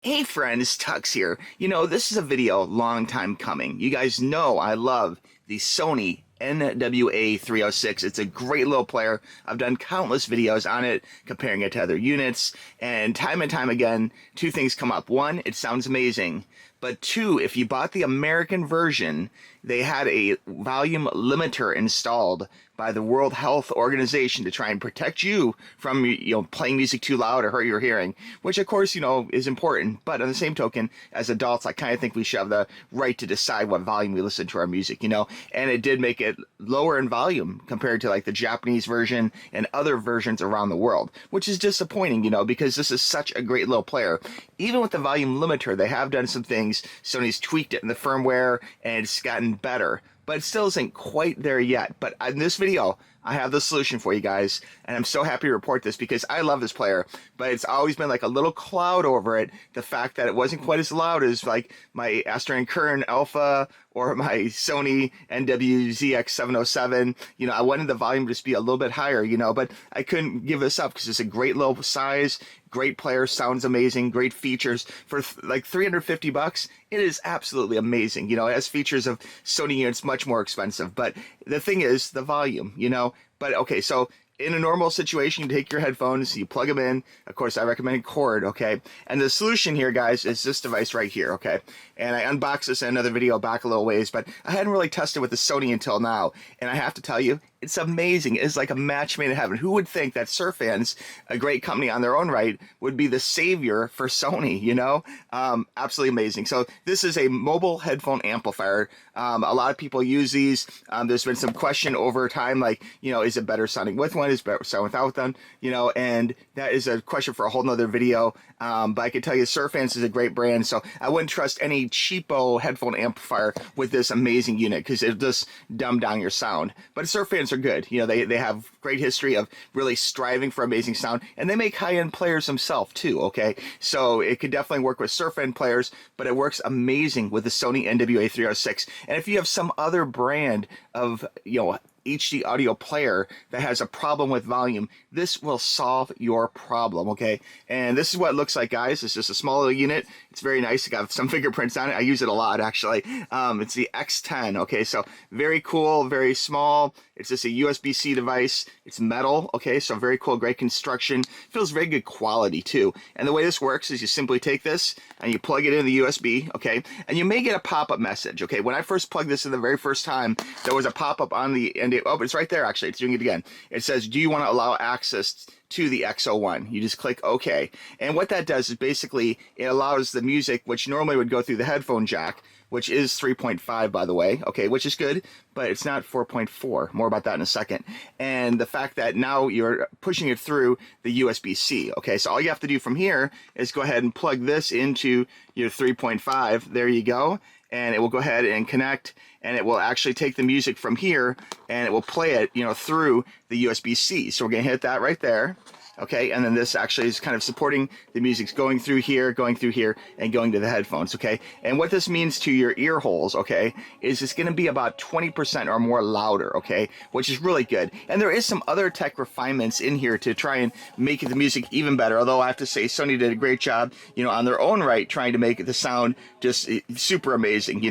Hey friends, TUXX here. This is a video long time coming. You guys know I love the Sony NW-A306. It's a great little player. I've done countless videos on it, comparing it to other units, and time again, two things come up. One, it sounds amazing, but two, if you bought the American version, they had a volume limiter installed by the World Health Organization to try and protect you from playing music too loud or hurt your hearing, which of course is important. But on the same token, as adults, I kind of think we should have the right to decide what volume we listen to our music. And it did make it lower in volume compared to like the Japanese version and other versions around the world, which is disappointing, because this is such a great little player. Even with the volume limiter, they have done some things. Sony's tweaked it in the firmware and it's gotten better, but it still isn't quite there yet. But in this video, I have the solution for you guys, and I'm so happy to report this because I love this player, but it's always been like a little cloud over it, the fact that it wasn't quite as loud as like my Astor & Kern Alpha or my Sony NW-A306. I wanted the volume to just be a little bit higher, but I couldn't give this up because it's a great little size, great player, sounds amazing, great features. For like $350, it is absolutely amazing. It has features of Sony units much more expensive, but the thing is the volume, But okay, so in a normal situation, you take your headphones, you plug them in. Of course, I recommend cord, okay? And the solution here, guys, is this device right here, okay? And I unboxed this in another video back a little ways, but I hadn't really tested with the Sony until now. And I have to tell you, it's amazing. It's like a match made in heaven. Who would think that Surfans, a great company on their own right, would be the savior for Sony, Absolutely amazing. So this is a mobile headphone amplifier. A lot of people use these. There's been some question over time, like, is it better sounding with one? Is it better sounding without them? And that is a question for a whole nother video. But I can tell you Surfans is a great brand, so I wouldn't trust any cheapo headphone amplifier with this amazing unit because it'll just dumb down your sound. But Surfans are good. They have great history of really striving for amazing sound, and they make high-end players themselves too, okay? So it could definitely work with Surfan players, but it works amazing with the Sony NW-A306. And if you have some other brand of, HD audio player that has a problem with volume, this will solve your problem, okay? And this is what it looks like, guys. It's just a small little unit. It's very nice. It got some fingerprints on it. I use it a lot, actually. It's the X10, okay? So very cool, very small. It's just a USB-C device. It's metal, okay? So very cool, great construction. Feels very good quality, too. And the way this works is you simply take this and you plug it in the USB, okay? And you may get a pop-up message, okay? When I first plugged this in the very first time, there was a pop-up on the end. Oh, but it's right there, actually. It's doing it again. It says, do you want to allow access to the X01? You just click OK. And what that does is basically it allows the music, which normally would go through the headphone jack, which is 3.5, by the way, okay, which is good, but it's not 4.4. More about that in a second. And the fact that now you're pushing it through the USB-C, okay? So all you have to do from here is go ahead and plug this into your 3.5. There you go. And it will go ahead and connect, and it will actually take the music from here, and it will play it, through the USB-C. So we're going to hit that right there. Okay, and then this actually is kind of supporting the music's going through here, and going to the headphones, okay? And what this means to your ear holes, okay, is it's going to be about 20% or more louder, okay? Which is really good. And there is some other tech refinements in here to try and make the music even better, although I have to say Sony did a great job, on their own right, trying to make the sound just super amazing,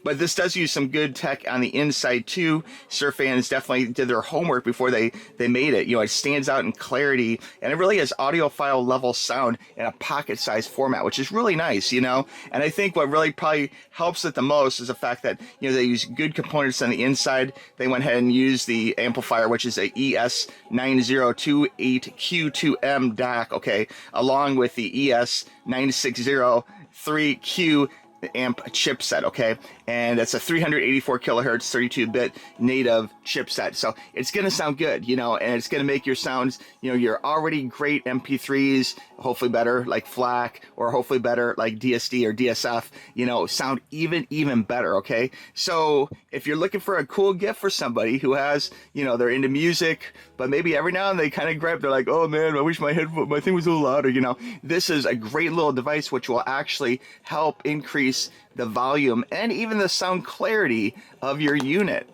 But this does use some good tech on the inside, too. Surfans definitely did their homework before they made it. It stands out in clarity, and it really has audiophile level sound in a pocket-sized format, which is really nice, And I think what really probably helps it the most is the fact that, they use good components on the inside. They went ahead and used the amplifier, which is a ES9028Q2M DAC, okay, along with the ES9603Q amp chipset, okay? And it's a 384 kilohertz 32-bit native chipset, so it's gonna sound good, and it's gonna make your sounds, your already great MP3s, hopefully better like FLAC, or hopefully better like DSD or DSF, sound even better, okay? So if you're looking for a cool gift for somebody who has, they're into music, but maybe every now and then they kind of they're like, oh man, I wish my thing was a little louder, this is a great little device which will actually help increase the volume and even the sound clarity of your unit.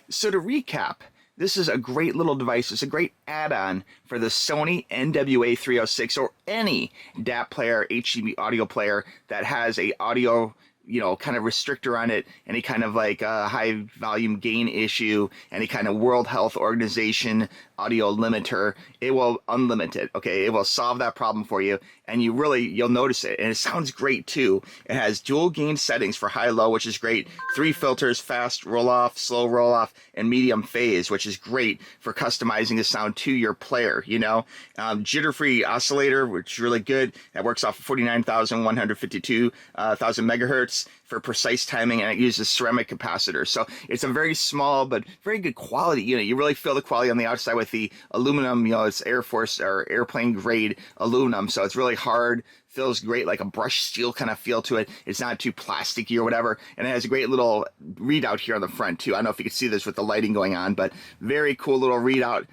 So to recap, this is a great little device. It's a great add-on for the Sony NW-A306 or any DAT player, HDMI audio player that has a audio, you know, kind of restrictor on it, any kind of like high volume gain issue, any kind of World Health Organization audio limiter. It will unlimit it, okay? It will solve that problem for you, and you'll notice it, and it sounds great too. It has dual gain settings for high-low, which is great, 3 filters, fast roll-off, slow roll-off, and medium phase, which is great for customizing the sound to your player, you know? Jitter-free oscillator, which is really good. That works off of 49,152,000 megahertz for precise timing, and it uses ceramic capacitors. So it's a very small but very good quality unit. You really feel the quality on the outside with the aluminum, you know, it's Air Force or airplane grade aluminum, so it's really hard, feels great, like a brushed steel kind of feel to it. It's not too plasticky or whatever, and it has a great little readout here on the front too. I don't know if you can see this with the lighting going on, but very cool little readout.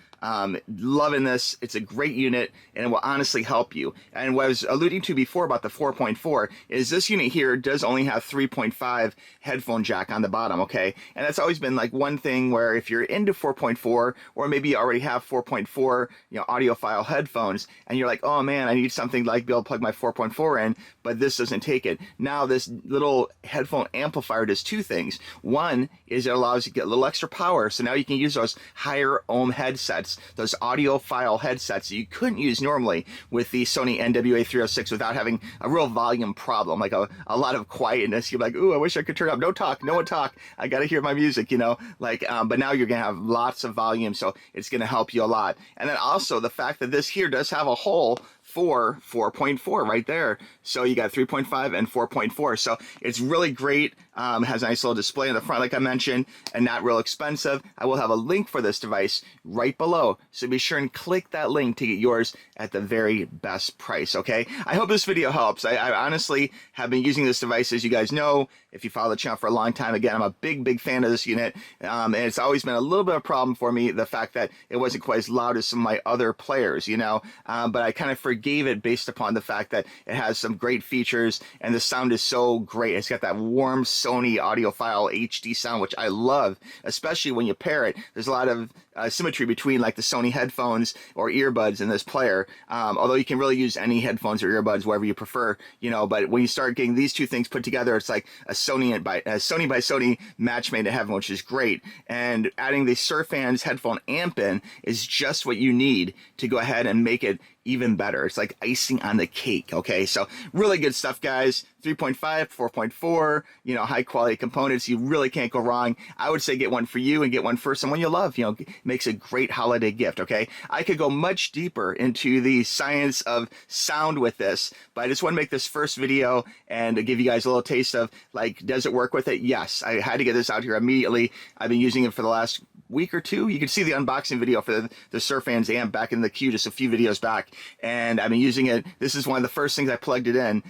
Loving this. It's a great unit, and it will honestly help you. And what I was alluding to before about the 4.4 is this unit here does only have 3.5 headphone jack on the bottom, okay? And that's always been like one thing where if you're into 4.4, or maybe you already have 4.4, you know, audiophile headphones, and you're like, oh man, I need something like be able to plug my 4.4 in, but this doesn't take it. Now this little headphone amplifier does two things. One is it allows you to get a little extra power, so now you can use those higher ohm headsets, those audiophile headsets that you couldn't use normally with the Sony NW-A306 without having a real volume problem, like a lot of quietness. You're like, ooh, I wish I could turn up. No talk, no one talk. I got to hear my music, you know, like, but now you're going to have lots of volume, so it's going to help you a lot. And then also the fact that this here does have a hole for 4.4 right there. So you got 3.5 and 4.4. So it's really great. Has a nice little display in the front, like I mentioned, and not real expensive. I will have a link for this device right below. So be sure and click that link to get yours at the very best price, okay? I hope this video helps. I honestly have been using this device, as you guys know, if you follow the channel for a long time. Again, I'm a big fan of this unit, and it's always been a little bit of a problem for me, the fact that it wasn't quite as loud as some of my other players, you know, but I kind of forgave it based upon the fact that it has some great features, and the sound is so great. It's got that warm Sony audiophile HD sound, which I love, especially when you pair it. There's a lot of symmetry between like the Sony headphones or earbuds and this player, although you can really use any headphones or earbuds, whatever you prefer, you know, but when you start getting these two things put together, it's like a Sony by Sony match made in heaven, which is great. And adding the Surfans headphone amp in is just what you need to go ahead and make it even better. It's like icing on the cake, okay? So really good stuff, guys. 3.5, 4.4, you know, high quality components. You really can't go wrong. I would say get one for you and get one for someone you love. You know, makes a great holiday gift, okay? I could go much deeper into the science of sound with this, but I just want to make this first video and to give you guys a little taste of, like, does it work with it? Yes. I had to get this out here immediately. I've been using it for the last week or two. You can see the unboxing video for the Surfans amp back in the queue just a few videos back, and I've been using it. This is one of the first things I plugged it in,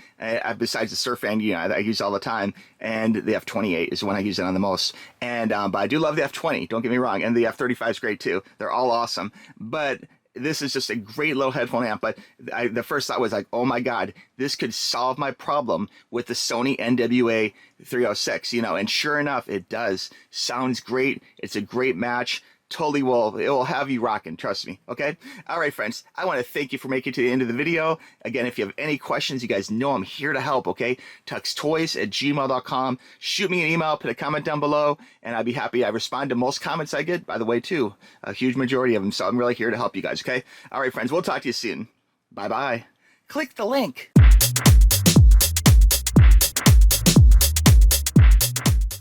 besides the Surfan, you know, I use all the time, and the F28 is the one I use it on the most. And but I do love the F20, don't get me wrong, and the F35 is great too. They're all awesome, but this is just a great little headphone amp. But the first thought was like, oh my God, this could solve my problem with the Sony NW-A306, you know, and sure enough, it does. Sounds great. It's a great match. Totally will. It will have you rocking, trust me, okay? All right, friends, I want to thank you for making it to the end of the video. Again, if you have any questions, you guys know I'm here to help, okay? tuxtoys@gmail.com. Shoot me an email, put a comment down below, and I'd be happy. I respond to most comments I get, by the way, too. A huge majority of them, so I'm really here to help you guys, okay? All right, friends, we'll talk to you soon. Bye-bye. Click the link.